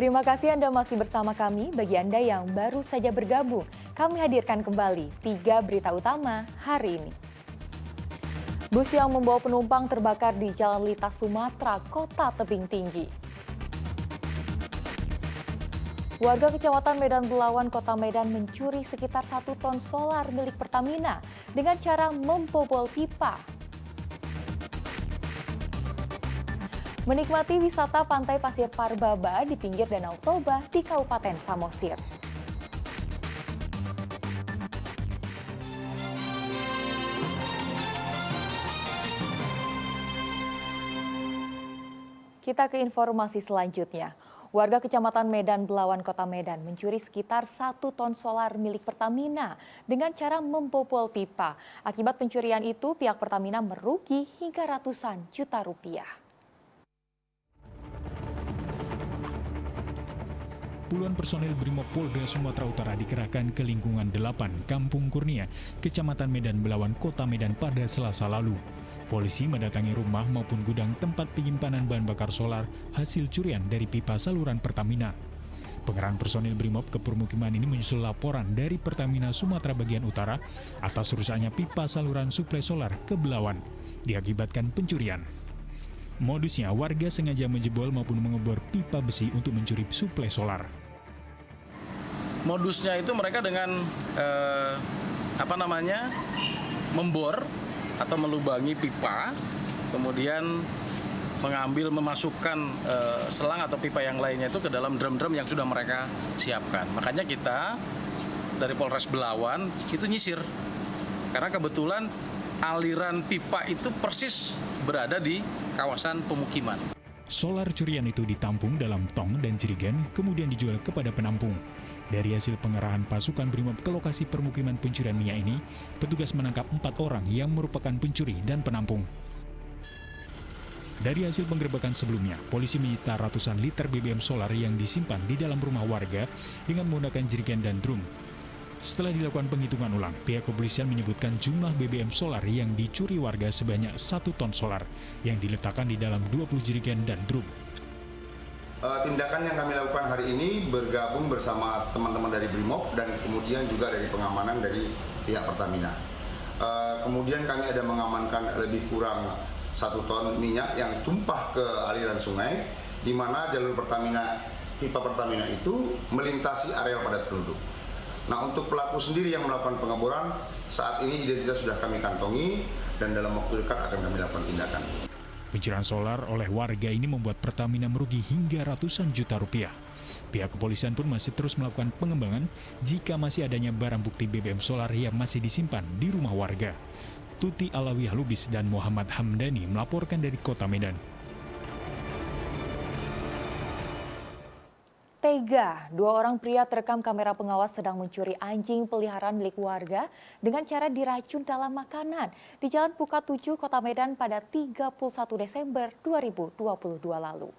Terima kasih Anda masih bersama kami. Bagi Anda yang baru saja bergabung, kami hadirkan kembali 3 berita utama hari ini. Bus yang membawa penumpang terbakar di Jalan Lintas Sumatera, Kota Tebing Tinggi. Warga Kecamatan Medan Belawan, Kota Medan mencuri sekitar 1 ton solar milik Pertamina dengan cara membobol pipa. Menikmati wisata pantai Pasir Parbaba di pinggir Danau Toba di Kabupaten Samosir. Kita ke informasi selanjutnya. Warga Kecamatan Medan Belawan, Kota Medan mencuri sekitar 1 ton solar milik Pertamina dengan cara membobol pipa. Akibat pencurian itu, pihak Pertamina merugi hingga ratusan juta rupiah. Puluhan personel Brimob Polda Sumatera Utara dikerahkan ke lingkungan 8 Kampung Kurnia, Kecamatan Medan Belawan, Kota Medan pada Selasa lalu. Polisi mendatangi rumah maupun gudang tempat penyimpanan bahan bakar solar hasil curian dari pipa saluran Pertamina. Pengerahan personil Brimob ke permukiman ini menyusul laporan dari Pertamina Sumatera bagian utara atas rusaknya pipa saluran suplai solar ke Belawan diakibatkan pencurian. Modusnya, warga sengaja menjebol maupun mengebor pipa besi untuk mencuri suplai solar. Modusnya itu mereka dengan membor atau melubangi pipa, kemudian memasukkan selang atau pipa yang lainnya itu ke dalam drum-drum yang sudah mereka siapkan. Makanya kita dari Polres Belawan itu nyisir, karena kebetulan aliran pipa itu persis berada di kawasan pemukiman. Solar curian itu ditampung dalam tong dan jerigen, kemudian dijual kepada penampung. Dari hasil pengerahan pasukan Brimob ke lokasi permukiman pencurian minyak ini, petugas menangkap 4 orang yang merupakan pencuri dan penampung. Dari hasil penggerebekan sebelumnya, polisi menyita ratusan liter BBM solar yang disimpan di dalam rumah warga dengan menggunakan jerigen dan drum. Setelah dilakukan penghitungan ulang, pihak kepolisian menyebutkan jumlah BBM solar yang dicuri warga sebanyak 1 ton solar yang diletakkan di dalam 20 jerigen dan drum. Tindakan yang kami lakukan hari ini bergabung bersama teman-teman dari Brimob dan kemudian juga dari pengamanan dari pihak Pertamina. Kemudian kami ada mengamankan lebih kurang 1 ton minyak yang tumpah ke aliran sungai, di mana jalur Pertamina, pipa Pertamina itu melintasi area padat penduduk. Nah, untuk pelaku sendiri yang melakukan pengeboran, saat ini identitas sudah kami kantongi dan dalam waktu dekat akan kami lakukan tindakan. Pencurian solar oleh warga ini membuat Pertamina merugi hingga ratusan juta rupiah. Pihak kepolisian pun masih terus melakukan pengembangan jika masih adanya barang bukti BBM solar yang masih disimpan di rumah warga. Tuti Alawiyah Lubis dan Muhammad Hamdani melaporkan dari Kota Medan. Tega, 2 orang pria terekam kamera pengawas sedang mencuri anjing peliharaan milik warga dengan cara diracun dalam makanan di Jalan Pukat 7, Kota Medan pada 31 Desember 2022 lalu.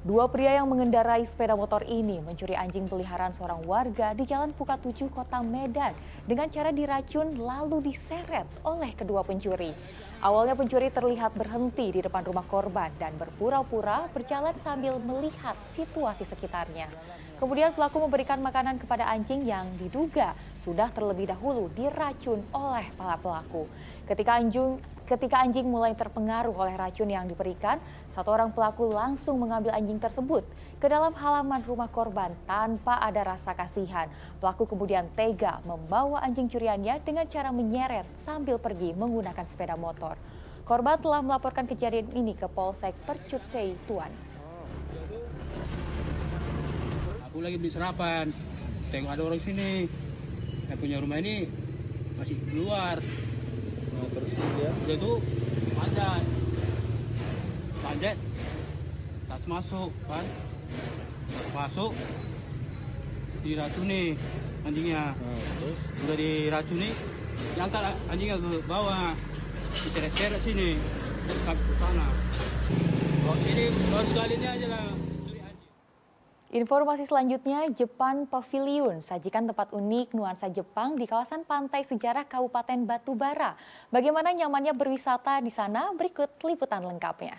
2 pria yang mengendarai sepeda motor ini mencuri anjing peliharaan seorang warga di Jalan Pukat 7, Kota Medan dengan cara diracun lalu diseret oleh kedua pencuri. Awalnya pencuri terlihat berhenti di depan rumah korban dan berpura-pura berjalan sambil melihat situasi sekitarnya. Kemudian pelaku memberikan makanan kepada anjing yang diduga sudah terlebih dahulu diracun oleh para pelaku. Ketika anjing mulai terpengaruh oleh racun yang diberikan, 1 orang pelaku langsung mengambil anjing tersebut ke dalam halaman rumah korban tanpa ada rasa kasihan. Pelaku kemudian tega membawa anjing curiannya dengan cara menyeret sambil pergi menggunakan sepeda motor. Korban telah melaporkan kejadian ini ke Polsek Percutsei Tuan. Aku lagi beli sarapan, tengok ada orang sini, yang punya rumah ini masih keluar. Nah, terus dia tuh panjat, tak masuk kan, masuk diracuni anjingnya. Terus udah diracuni, diangkat anjingnya ke bawah, diseret-seret sini, ke sana. Ini sekali ini aja lah. Informasi selanjutnya, Jepang Pavilion, sajikan tempat unik nuansa Jepang di kawasan pantai sejarah Kabupaten Batubara. Bagaimana nyamannya berwisata di sana? Berikut liputan lengkapnya.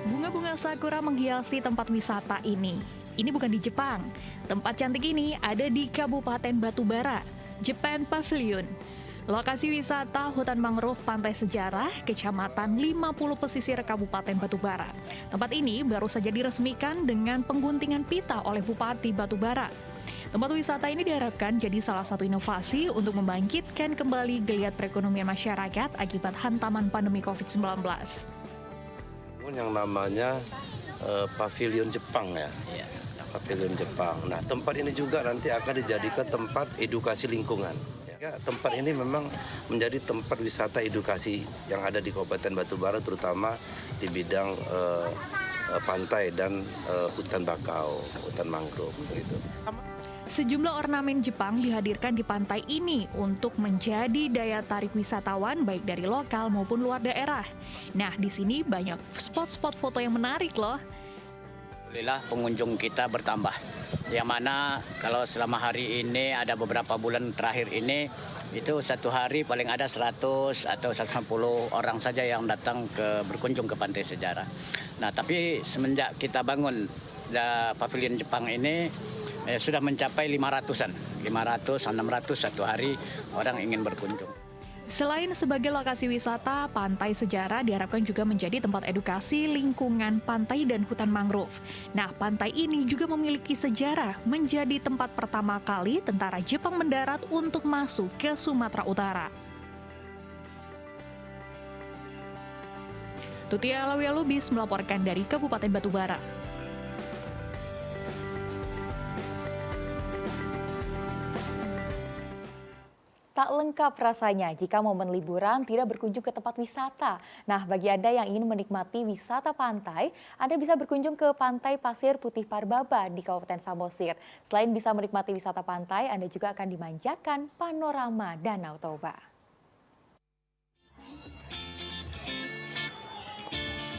Bunga-bunga sakura menghiasi tempat wisata ini. Ini bukan di Jepang. Tempat cantik ini ada di Kabupaten Batubara, Japan Pavilion. Lokasi wisata hutan mangrove Pantai Sejarah, Kecamatan 50 Pesisir Kabupaten Batubara. Tempat ini baru saja diresmikan dengan pengguntingan pita oleh Bupati Batubara. Tempat wisata ini diharapkan jadi salah satu inovasi untuk membangkitkan kembali geliat perekonomian masyarakat akibat hantaman pandemi COVID-19. Yang namanya Pavilion Jepang ya. Pavilion Jepang. Nah, tempat ini juga nanti akan dijadikan tempat edukasi lingkungan. Ya, tempat ini memang menjadi tempat wisata edukasi yang ada di Kabupaten Batubara, terutama di bidang pantai dan hutan bakau, hutan mangrove gitu. Sejumlah ornamen Jepang dihadirkan di pantai ini untuk menjadi daya tarik wisatawan baik dari lokal maupun luar daerah. Nah, di sini banyak spot-spot foto yang menarik loh. Alhamdulillah pengunjung kita bertambah. Yang mana kalau selama hari ini ada beberapa bulan terakhir ini itu satu hari paling ada 100 atau 150 orang saja yang datang berkunjung ke Pantai Sejarah. Nah, tapi semenjak kita bangun Pavilion Jepang ini sudah mencapai 500-an, 500-600 satu hari orang ingin berkunjung. Selain sebagai lokasi wisata, Pantai Sejarah diharapkan juga menjadi tempat edukasi lingkungan pantai dan hutan mangrove. Nah, pantai ini juga memiliki sejarah menjadi tempat pertama kali tentara Jepang mendarat untuk masuk ke Sumatera Utara. Tutia Alawiyah Lubis melaporkan dari Kabupaten Batubara. Tak lengkap rasanya jika momen liburan tidak berkunjung ke tempat wisata. Nah, bagi Anda yang ingin menikmati wisata pantai, Anda bisa berkunjung ke Pantai Pasir Putih Parbaba di Kabupaten Samosir. Selain bisa menikmati wisata pantai, Anda juga akan dimanjakan panorama Danau Toba.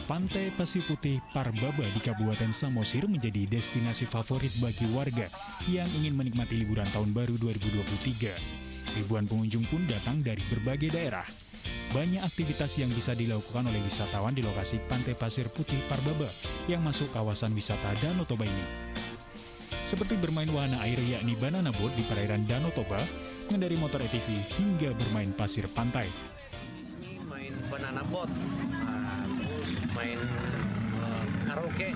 Pantai Pasir Putih Parbaba di Kabupaten Samosir menjadi destinasi favorit bagi warga yang ingin menikmati liburan tahun baru 2023. Ribuan pengunjung pun datang dari berbagai daerah. Banyak aktivitas yang bisa dilakukan oleh wisatawan di lokasi Pantai Pasir Putih Parbaba yang masuk kawasan wisata Danau Toba ini. Seperti bermain wahana air yakni banana boat di perairan Danau Toba, mengendari motor ATV hingga bermain pasir pantai. Ini main banana boat, terus main karaoke,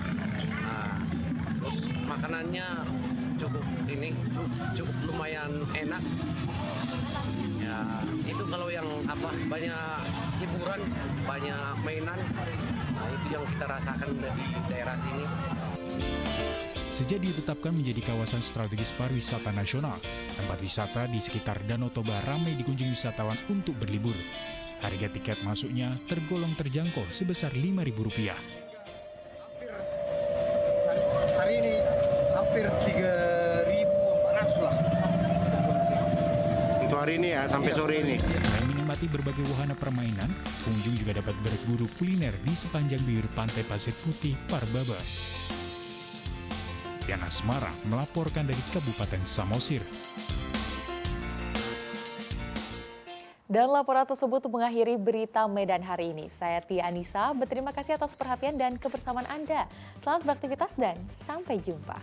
terus makanannya cukup lumayan enak. Ya, itu kalau yang banyak hiburan, banyak mainan, nah itu yang kita rasakan di daerah sini. Sejak ditetapkan menjadi kawasan strategis pariwisata nasional, tempat wisata di sekitar Danau Toba ramai dikunjungi wisatawan untuk berlibur. Harga tiket masuknya tergolong terjangkau sebesar Rp5.000. Hari ini hampir 3.400 lah. Untuk hari ini ya, sampai sore ini. Selain menikmati berbagai wahana permainan, pengunjung juga dapat berburu kuliner di sepanjang bibir Pantai Pasir Putih Parbaba. Yana Semarang melaporkan dari Kabupaten Samosir. Dan laporan tersebut mengakhiri berita Medan hari ini. Saya Tia Anissa, berterima kasih atas perhatian dan kebersamaan Anda. Selamat beraktivitas dan sampai jumpa.